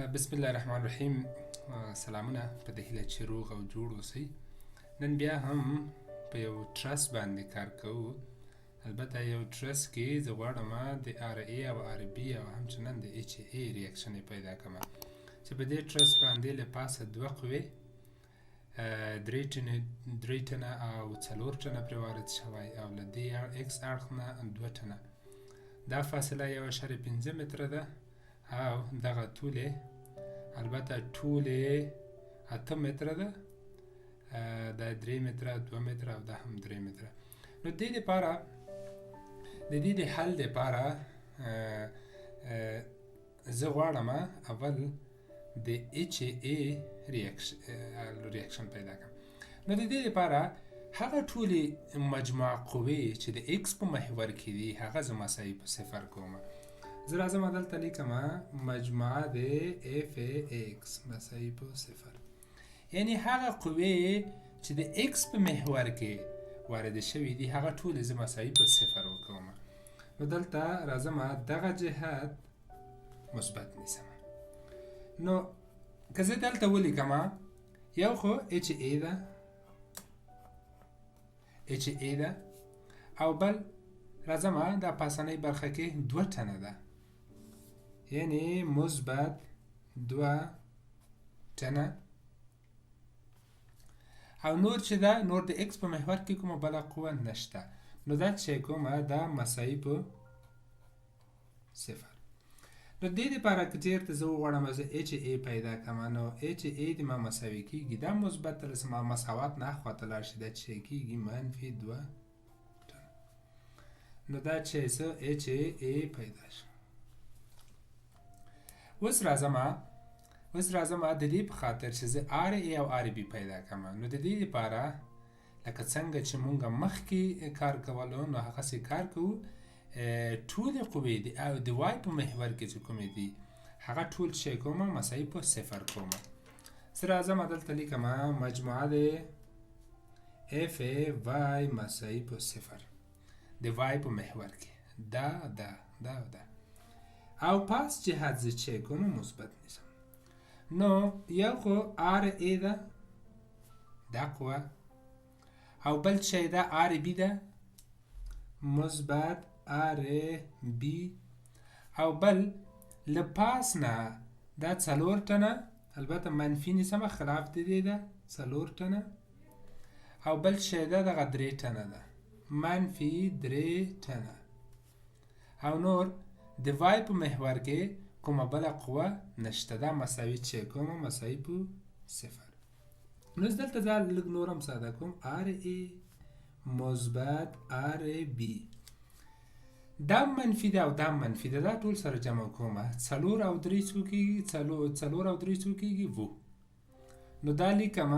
بسم الله الرحمن الرحیم. سلامونه، په دې هیله چې روغ او جوړ اوسئ. نن بیا هم په یو ټرس باندې کار کوو. البته یو ټرس کې زه غواړم د آر ای او آر بي او همچنان د ایچ ای ریاکشن پیدا کړم چې په دې ټرس باندې له پاسه دوه قوې درې ټنه او څلور ټنه پرې وارد شوی او له دې اکس اړخ نه دوه ټنه. دا فاصله 1.5 متره ده او دغه طول البته طول 8 متره ده، دا 3 متره 2 متره او دا هم 3 متره. نو د دې د حل لپاره زه غواړم اول د ایچ ای ریاکشن پیدا کړم. نو د دې لپاره هغه ټولې مجموع قوې چې د ایکس په محور کې دي هغه زه مساوي په صفر کوم. زه راځم دلته لیکم مجموعه د اف ایکس مساوي په صفر، یعنی هغه قوې چې د ایکس په محور کې وارد شوي دي هغه ټولې زه مساوي په صفر وکوم. نو دلته راځم دغه جهت مثبت نیسم. نو که زه دلته ولیکم یو خو ایچ ای ده او بل راځم دا پاسنۍ برخه کې 2 ټنه ده، یعنی مثبت 2 ټنه. او نور چې ده نور د ایکس په محور کې کومه بله قوه نشته، نو دا چې کومه دا مساوي په صفر. نو دې دپاره که چېرته زه وغواړم زه ایچ ای پیدا کړم، نو ایچ ای د ما مساوي کېږي دا مثبت له مساوات نه اخواته لاړ شي دا چې کېږي منفي 2 ټنه. نو دا چې څه ایچ ای پیدا شو. اوس راځم د دې په خاطر چې زه آر ای او آر بي پیدا کړم. نو د دې لپاره لکه څنګه چې مونږ مخکې کار کولو نو هغسې کار کوو. ټولې قوې او د وای په محور کې چې کومې دي هغه ټول چې کومه مساوي په صفر کوم. زه راځم دلته لیکم مجموعه د اف وای مساوي په صفر د وای په محور کې دا او پاس جهت زه چې کومه مثبت نیسم. نو یو خو آر ای ده دا قوه او بل چې ده آر بی ده مثبت آر بی او بل لپاس نه دا 4 ټنه البته منفي نیسم خلاف د دې ده 4 ټنه او بل چې ده دغه 3 ټنه ده منفي 3 ټنه او نور د وای په محور کې کومه بله قوه نشته دا مساوي چې کومه مساوي په صفر. نو دلته زه لږ نور هم ساده کوم آر ای مثبت آر بی دا منفي ده او دا منفي ده دا ټول سره جمع کوم 4 او 3 څو کېږي وو. نو دا لیکم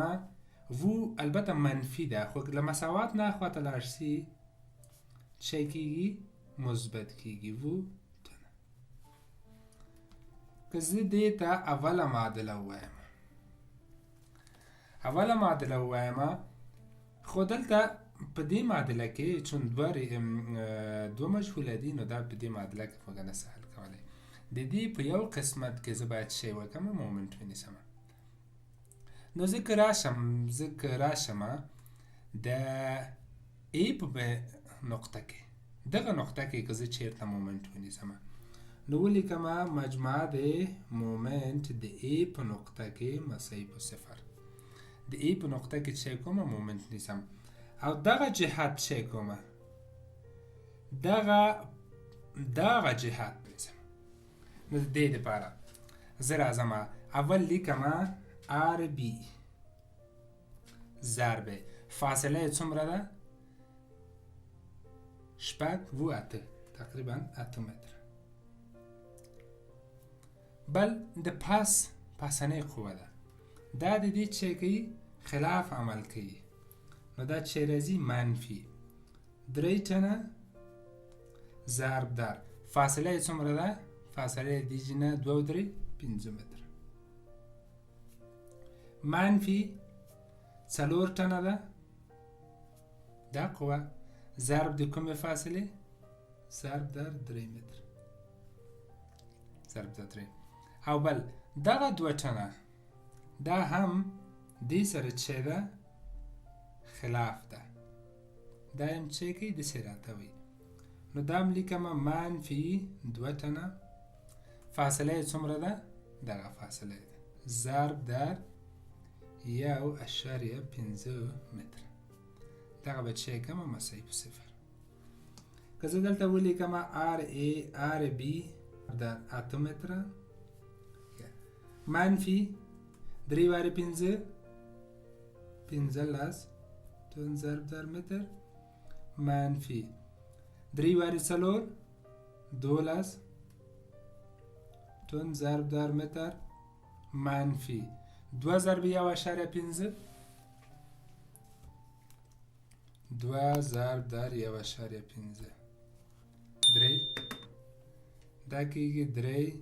وو البته منفي ده خو له مساوات نه اخواته لاړ شي چې کېږي مثبت کېږي وو ټنه. که زه دې ته اوله معادله ووایم خو دلته په دې معادله کې چون دوه مجهوله دي نو دا په دې معادله کې موږ نه حل کولی. د دې په یو قسمت کې زه باید شی وکړم مومنټ ونیسم. نو زه که راشم د ای په نقطه کې دغه نقطه کې که زه چیرته مومنټ ونیسم نو ولیکم مجموعه د مومنټ د ای په نقطه کې مساوي په صفر. د ای په نقطه کې چې کومه مومنټ نیسم او دغه جهت چې کومه دغه جهت نیسم. نو د دې لپاره زه راځم اول لیکم آر بی ضرب فاصله څومره ده 8 تقریبا 8 متره. بل د پاسنۍ قوه ده دا د دې چې کوي خلاف عمل کوي. نو دا چې راځي منفي 3 ټنه ضرب در فاصله څومره ده فاصله دیجی نه 2 و 3 5 متره منفي 4 ټنه ده دا قوه ضرب د کومې فاصله ضرب در 3 متره ضرب در 3 او بل دغه 2 ټنه دا هم دې سره چې ده خلاف ده دا هم چې کوي داسې راته وي نو دا هم لیکمه منفي 2 ټنه فاصله یې څومره ده دغه فاصله ده ضرب در 1.5 متر دغه به چې کومه مساوي په 0 که زه دلته ولیکمه RB در 8 متره منفي 3 وارې 5 15 تون ضرب در متر منفي 3 وارې 4 12 تون ضرب در متر منفي 2 ضرب 1.5 2 ضرب در 1.5 3 دا کېږي 3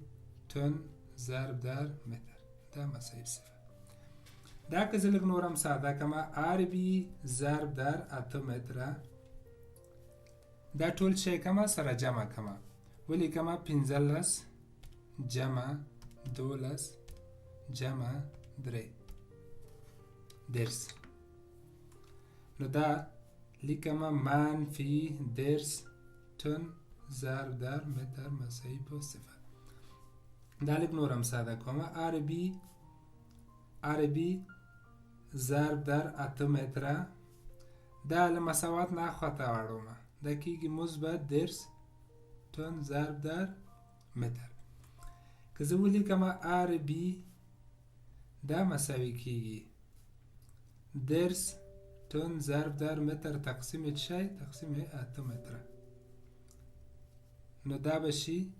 تون ضرب در متر دا مساوي 0 دا که زه لږ نور هم ساده کړمه RB ضرب در 8 متره دا ټول شی کړمه سره جمع کړمه ولیکمه 15 جمع 12 جمع 3 10 نو دا لیکمه منفي 10 تون ضرب در متر مساوي په 0 دا لږ نور هم ساده کومه RB ضرب در 8 متره دا له مساوات نه خواته واړومه دا کېږي مثبت 10 تون ضرب در متر که زه ولیکمه RB دا مساوي کېږي 10 تون ضرب در متر تقسیم چی؟ تقسیم 8 متره نو دا بشی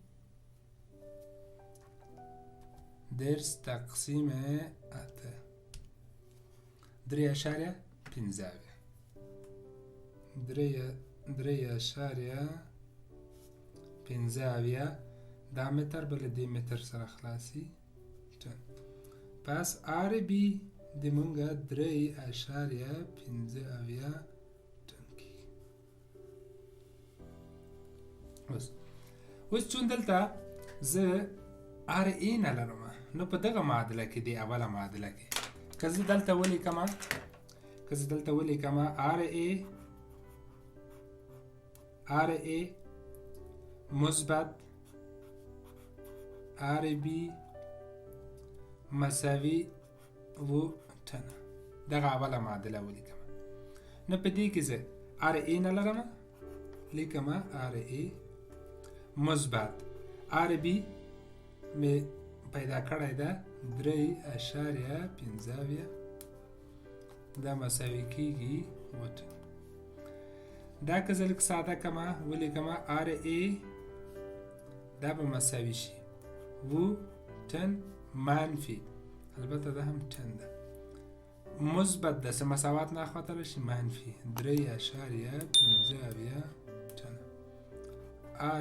10 تقسیم 8 3.15 دا متر بل دی متر سره خلاصی تون پس RB د مونږه 3.15 تون کی اوس چون دلته زه RA نه لرم نو په دغه معادله کې دی اوله معادله کې که زه دلته ولیکمه RA مثبت RB مساوي 2 ټنه دغه اوله معادله ولیکمه نو په دې کې زه RA نه لرم لیکمه RA مثبت RB مې پیدا کړی ده 3.15 دا مساوي کېږي 2 ټنه دا که زه لږ ساده کړمه ولیکمه RA دا به مساوي شي 2 ټن منفي البته دا هم ټن ده مثبت ده څه مساوات نه خواته راشي منفي 3.15 ټنه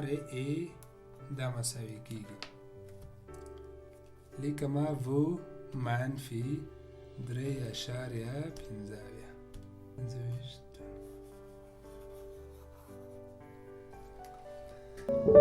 RA دا مساوي کېږي لیکمه 2 منفي 3.15